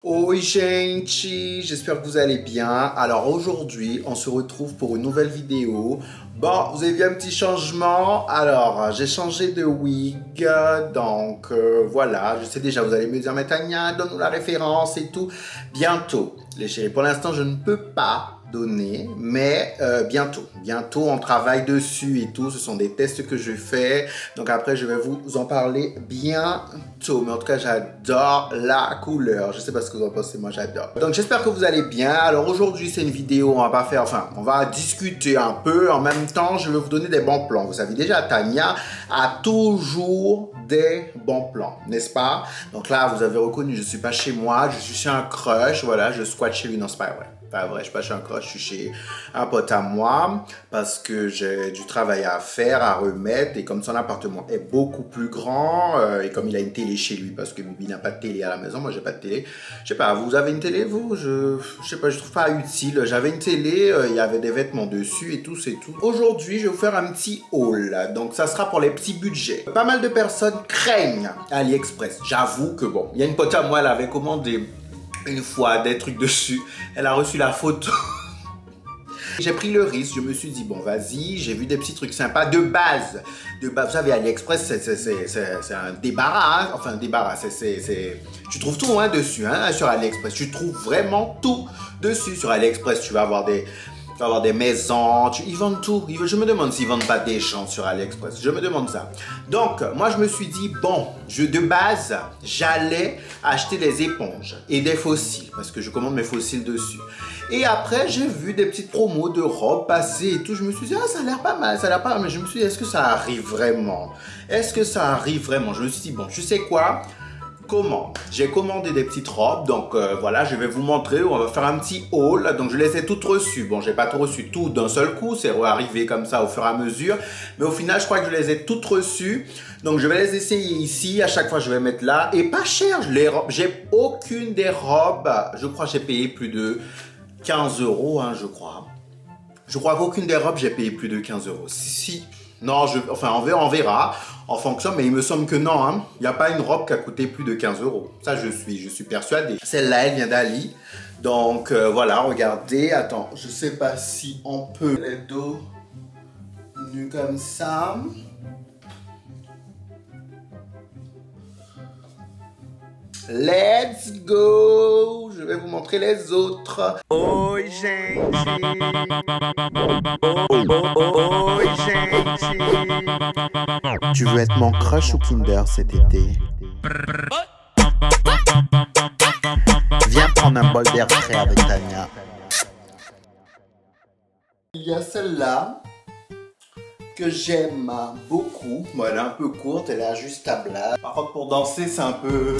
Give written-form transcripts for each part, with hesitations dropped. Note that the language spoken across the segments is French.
Oi gente, j'espère que vous allez bien. Alors aujourd'hui, on se retrouve pour une nouvelle vidéo. Bon, vous avez vu un petit changement. Alors, j'ai changé de wig, donc voilà. Je sais déjà, vous allez me dire, mais Tania, donne-nous la référence et tout. Bientôt, les chéris. Pour l'instant, je ne peux pas donner, mais bientôt on travaille dessus et tout. Ce sont des tests que je fais, donc après je vais vous en parler bientôt. Mais en tout cas, j'adore la couleur. Je sais pas ce que vous en pensez, moi j'adore. Donc j'espère que vous allez bien. Alors aujourd'hui c'est une vidéo, on va pas faire, enfin on va discuter un peu. En même temps, je vais vous donner des bons plans. Vous savez déjà, Tania a toujours des bons plans, n'est-ce pas? Donc là, vous avez reconnu, je suis pas chez moi, je suis chez un crush. Voilà, je squatte chez lui. Non, c'est pas vrai. Pas vrai, je suis pas chez un crush, je suis chez un pote à moi parce que j'ai du travail à faire, à remettre, et comme son appartement est beaucoup plus grand et comme il a une télé chez lui parce que Bibi n'a pas de télé à la maison, moi j'ai pas de télé. Je sais pas, vous avez une télé vous? Je sais pas, je trouve pas utile. J'avais une télé, il y avait des vêtements dessus et tout, c'est tout. Aujourd'hui, je vais vous faire un petit haul, donc ça sera pour les petits budgets. Pas mal de personnes craignent AliExpress. J'avoue que bon, il y a une pote à moi, elle avait commandé une fois des trucs dessus, elle a reçu la photo. J'ai pris le risque, je me suis dit bon vas-y, j'ai vu des petits trucs sympas de base. Vous savez, AliExpress c'est un débarras, hein? Enfin un débarras, tu trouves tout dessus sur AliExpress, tu trouves vraiment tout dessus sur AliExpress. Tu vas avoir des maisons, ils vendent tout. Je me demande s'ils vendent pas des gens sur AliExpress. Je me demande ça. Donc, moi, je me suis dit, bon, de base, j'allais acheter des éponges et des fossiles parce que je commande mes fossiles dessus. Et après, j'ai vu des petites promos de robes passer et tout. Je me suis dit, ah, ça a l'air pas mal, ça a l'air pas mal. Mais je me suis dit, est-ce que ça arrive vraiment? Est-ce que ça arrive vraiment? Je me suis dit, bon, tu sais quoi? J'ai commandé des petites robes, donc voilà, je vais vous montrer, on va faire un petit haul. Donc je les ai toutes reçues, bon j'ai pas tout reçu tout d'un seul coup, c'est arrivé comme ça au fur et à mesure, mais au final je crois que je les ai toutes reçues, donc je vais les essayer ici, à chaque fois je vais mettre là, et pas cher, j'ai aucune des robes, je crois que j'ai payé plus de 15 euros, je crois qu'aucune des robes j'ai payé plus de 15 euros, si. Non, enfin, on verra en fonction, mais il me semble que non, il n'y a pas une robe qui a coûté plus de 15 euros. Ça, je suis persuadé. Celle-là, elle vient d'Ali. Donc, voilà, regardez. Attends, je sais pas si on peut les dos nus comme ça. Let's go! Je vais vous montrer les autres. Oi, gente! Oi, gente! Tu veux être mon crush ou Kinder cet été? Viens prendre un bol d'air frais avec Tania. Il y a celle-là que j'aime beaucoup. Bon, elle est un peu courte, elle est ajustable. Par contre, pour danser, c'est un peu...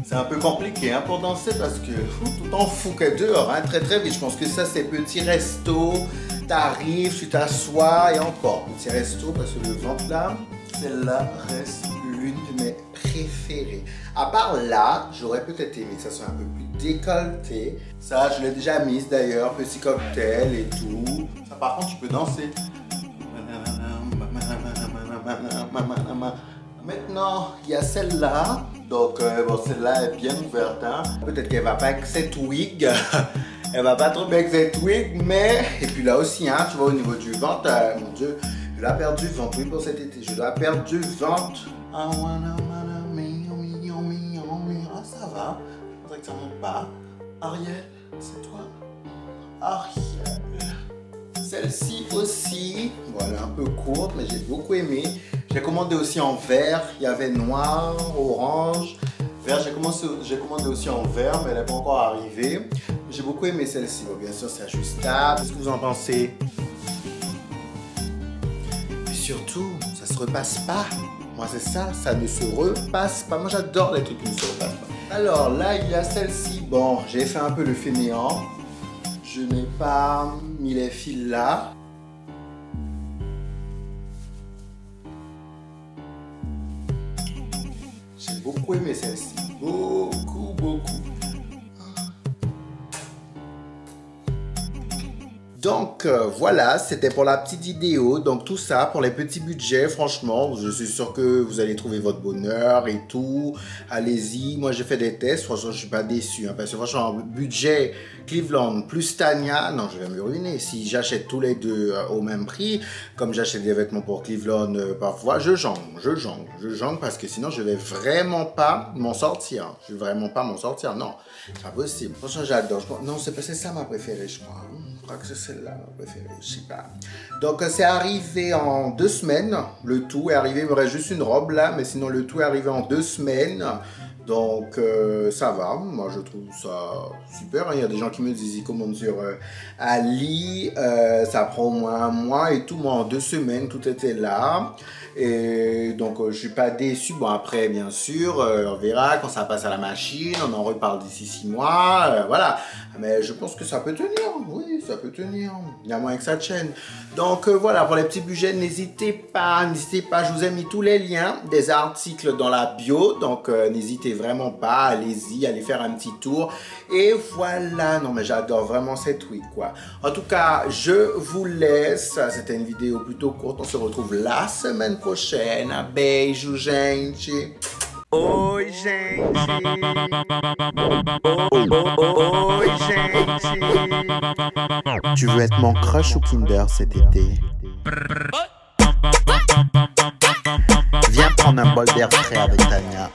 C'est un peu compliqué pour danser parce que tout en fou que dehors, très très vite. Je pense que ça c'est petit resto, t'arrives, tu t'assois et encore petit resto parce que le ventre là, celle-là reste l'une de mes préférées. À part là, j'aurais peut-être aimé que ça soit un peu plus décolleté. Ça, je l'ai déjà mise d'ailleurs, petit cocktail et tout. Ça par contre, tu peux danser. Maintenant, il y a celle-là. Donc, bon, celle-là est bien ouverte. Peut-être qu'elle va pas avec cette wig. Elle va pas trop bien avec cette wig, mais... Et puis là aussi, tu vois, au niveau du ventre, mon Dieu, je dois perdre du ventre. Oui, pour cet été, je dois perdre du ventre. Ah, ça va. Je pensais que ça monte pas. Ariel, c'est toi? Ariel. Celle-ci aussi, voilà, un peu courte, mais j'ai beaucoup aimé. J'ai commandé aussi en vert, il y avait noir, orange, vert. J'ai commandé aussi en vert, mais elle n'est pas encore arrivée. J'ai beaucoup aimé celle-ci. Bon, bien sûr, c'est ajustable. Qu'est-ce que vous en pensez? Et surtout, ça se repasse pas. Moi, c'est ça, ça ne se repasse pas. Moi, j'adore les trucs qui ne se repassent pas. Alors là, il y a celle-ci. Bon, j'ai fait un peu le fainéant. Je n'ai pas mis les fils là. J'ai beaucoup aimé celle-ci. Beaucoup. Donc voilà, c'était pour la petite vidéo. Donc tout ça pour les petits budgets, franchement, je suis sûr que vous allez trouver votre bonheur et tout. Allez-y, moi j'ai fait des tests, franchement je suis pas déçu. Hein, parce que franchement, budget Cleveland plus Tania, non je vais me ruiner. Si j'achète tous les deux au même prix, comme j'achète des vêtements pour Cleveland parfois, je jongle parce que sinon je vais vraiment pas m'en sortir. Je vais vraiment pas m'en sortir, non, c'est pas possible. Franchement j'adore, non c'est ça ma préférée je crois. Je crois que c'est celle-là ma préférée, je sais pas. Donc c'est arrivé en 2 semaines, le tout est arrivé, il me reste juste une robe là, mais sinon le tout est arrivé en 2 semaines. Donc ça va, moi je trouve ça super, hein. Il y a des gens qui me disent ils commandent sur Ali, ça prend au moins un mois et tout, moi en 2 semaines tout était là. Et donc je suis pas déçu, bon après bien sûr, on verra quand ça passe à la machine, on en reparle d'ici 6 mois, voilà. Mais je pense que ça peut tenir, oui ça peut tenir, il y a moyen que ça tienne. Donc voilà, pour les petits budgets, n'hésitez pas, je vous ai mis tous les liens des articles dans la bio, donc n'hésitez vraiment pas, allez-y, allez faire un petit tour. Et voilà, non mais j'adore vraiment cette week quoi. En tout cas, je vous laisse, c'était une vidéo plutôt courte, on se retrouve la semaine prochaine. Beijo, gente. Oi, gente. Oi, gente. Tu veux être mon crush ou Kinder cet été? Viens prendre un bol d'air frais avec Tania.